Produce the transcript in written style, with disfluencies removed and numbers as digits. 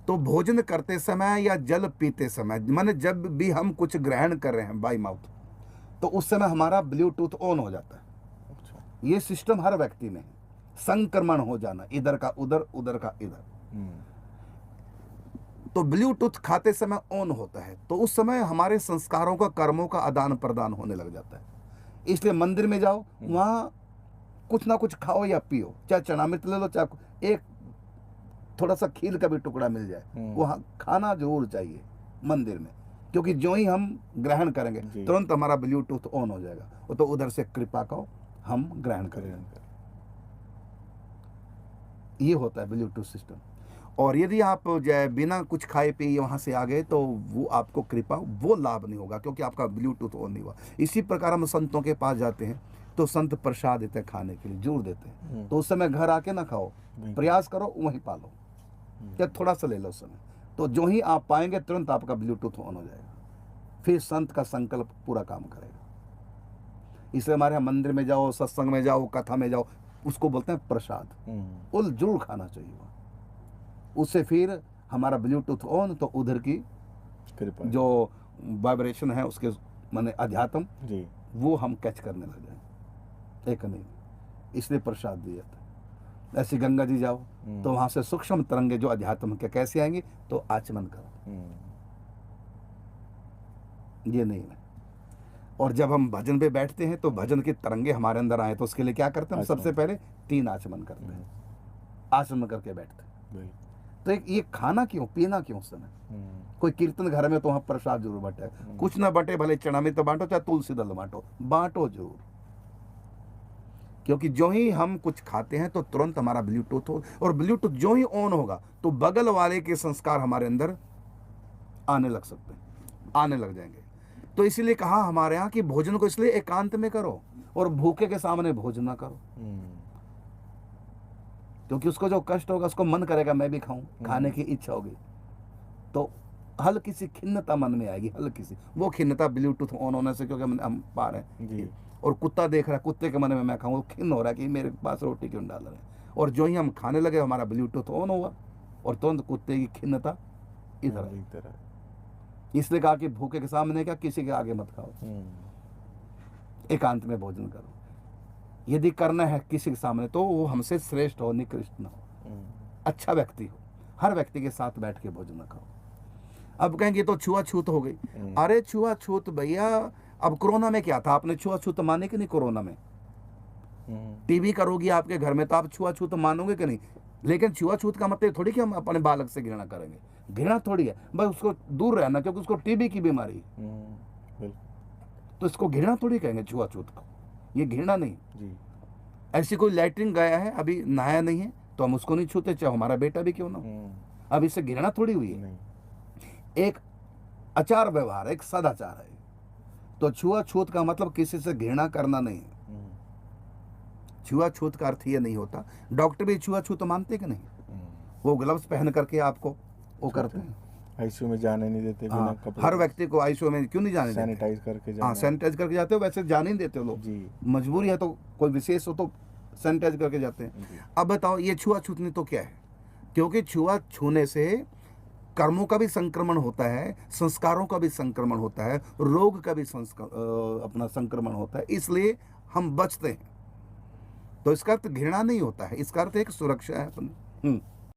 तो भोजन करते समय या जल पीते समय, माने जब भी हम कुछ ग्रहण कर रहे हैं बाई माउथ, तो उस समय हमारा ब्लूटूथ ऑन हो जाता है। अच्छा। ये सिस्टम हर व्यक्ति में है, संक्रमण हो जाना, इधर का उधर, उधर का इधर। तो ब्लूटूथ खाते समय ऑन होता है, तो उस समय हमारे संस्कारों का, कर्मों का आदान प्रदान होने लग जाता है। इसलिए मंदिर में जाओ, वहाँ कुछ ना कुछ खाओ या पियो, चाहे चनामृत ले लो, चाहे एक थोड़ा सा खीर का भी टुकड़ा मिल जाए, वहाँ खाना जरूर चाहिए मंदिर में, क्योंकि जो ही हम ग्रहण करेंगे तुरंत हमारा ब्लूटूथ ऑन हो जाएगा, वो तो उधर से कृपा को हम ग्रहण करेंगे। ये होता है ब्लूटूथ सिस्टम। और यदि आप बिना कुछ खाए पिए वहाँ से आ गए, तो वो आपको कृपा, वो लाभ नहीं होगा, क्योंकि आपका ब्लूटूथ ऑन नहीं हुआ। इसी प्रकार हम संतों के पास जाते हैं, तो संत प्रसाद देते हैं खाने के लिए, जोर देते हैं, तो उस समय घर आके ना खाओ, प्रयास करो वहीं पालो, या थोड़ा सा ले लो उस समय, तो जो ही आप पाएंगे तुरंत आपका ब्लूटूथ ऑन हो जाएगा, फिर संत का संकल्प पूरा काम करेगा। इसलिए हमारे यहाँ मंदिर में जाओ, सत्संग में जाओ, कथा में जाओ, उसको बोलते हैं प्रसाद, उल जरूर खाना चाहिए वहाँ। उससे फिर हमारा ब्लूटूथ ऑन, तो उधर की जो वाइब्रेशन है उसके माने अध्यात्म जी, वो हम कैच करने लग जाए, एक नहीं, इसलिए प्रसाद दिया था। ऐसे गंगा जी जाओ, तो वहां से सूक्ष्म तरंगे जो अध्यात्म के कैसे आएंगी, तो आचमन करो, ये नहीं है। और जब हम भजन पे बैठते हैं, तो भजन की तरंगे हमारे अंदर आए, तो उसके लिए क्या करते हैं, हम सबसे पहले 3 आचमन करते हैं, आचमन करके बैठते हैं। तो एक ये खाना क्यों, पीना क्यों उस समय? कोई कीर्तन घर में तो वहाँ प्रसाद जरूर बटे, कुछ ना बटे भले चनामृत तो बांटो, चाहे तुलसी दल बांटो, बांटो जरूर, क्योंकि जो ही हम कुछ खाते हैं तो तुरंत हमारा ब्लूटूथ हो, और ब्लूटूथ जो ही ऑन होगा तो बगल वाले के संस्कार हमारे अंदर आने लग सकते हैं, आने लग जाएंगे। तो इसीलिए कहा हमारे यहाँ कि भोजन को इसलिए एकांत में करो, और भूखे के सामने भोजन ना करो, क्योंकि उसको जो कष्ट होगा, उसको मन करेगा मैं भी खाऊं, खाने की इच्छा होगी, तो हल्की सी खिन्नता मन में आएगी, हल्की सी, वो खिन्नता ब्लूटूथ ऑन होने से, क्योंकि हम पा रहे हैं, और कुत्ता देख रहा है, कुत्ते के मन में मैं खाऊं, वो खिन्न हो रहा है कि मेरे पास रोटी क्यों डाल रहे हैं, और जो ही हम खाने लगे हमारा ब्लूटूथ ऑन हुआ, और तुरंत कुत्ते की खिन्नता इधर। इसलिए कहा कि भूखे के सामने क्या, किसी के आगे मत खाओ, एकांत में भोजन करो। यदि करना है किसी के सामने, तो वो हमसे श्रेष्ठ हो, निकृष्ट ना हो, अच्छा व्यक्ति हो, हर व्यक्ति के साथ बैठ के भोजन खाओ। अब कहेंगे तो छुआछूत हो गई, अरे छुआछूत भैया, अब कोरोना में क्या था, आपने छुआछूत माने कि नहीं? कोरोना में टीबी का रोगी आपके घर में, तो आप छुआछूत मानोगे कि नहीं? लेकिन छुआछूत का मतलब थोड़ी कि हम अपने बालक से घृणा करेंगे, घृणा थोड़ी है, बस उसको दूर रहना, क्योंकि उसको टीबी की बीमारी है, तो इसको घृणा थोड़ी कहेंगे छुआछूत को, ये घृणा नहीं जी। ऐसी कोई लैट्रिन गया है, अभी नहाया नहीं है, तो हम उसको नहीं छूते, चाहे हमारा बेटा भी क्यों ना, अब इससे घृणा थोड़ी हुई है, एक आचार व्यवहार, एक सदाचार है। तो छुआछूत का मतलब किसी से घृणा करना नहीं है, छुआछूत का अर्थ ये नहीं होता। डॉक्टर भी छुआछूत मानते कि नहीं? वो ग्लव्स पहन करके आपको वो करते हैं, आईसीयू में जाने नहीं देते, बिना कपड़े, हर व्यक्ति को आईसीयू में क्यों नहीं जाने देते? सैनिटाइज करके जाना, हाँ सैनिटाइज करके जाते हो, वैसे जाने नहीं देते लोग जी, मजबूरी है, तो कोई विशेष हो तो सैनिटाइज करके जाते हैं। अब बताओ ये छुआछूत नहीं तो क्या है? क्योंकि छुआ छूने से कर्मों का भी संक्रमण होता है, संस्कारों का भी संक्रमण होता है, रोग का भी अपना संक्रमण होता है, इसलिए हम बचते हैं। तो इसका अर्थ घृणा नहीं होता है, इसका अर्थ एक सुरक्षा है अपनी।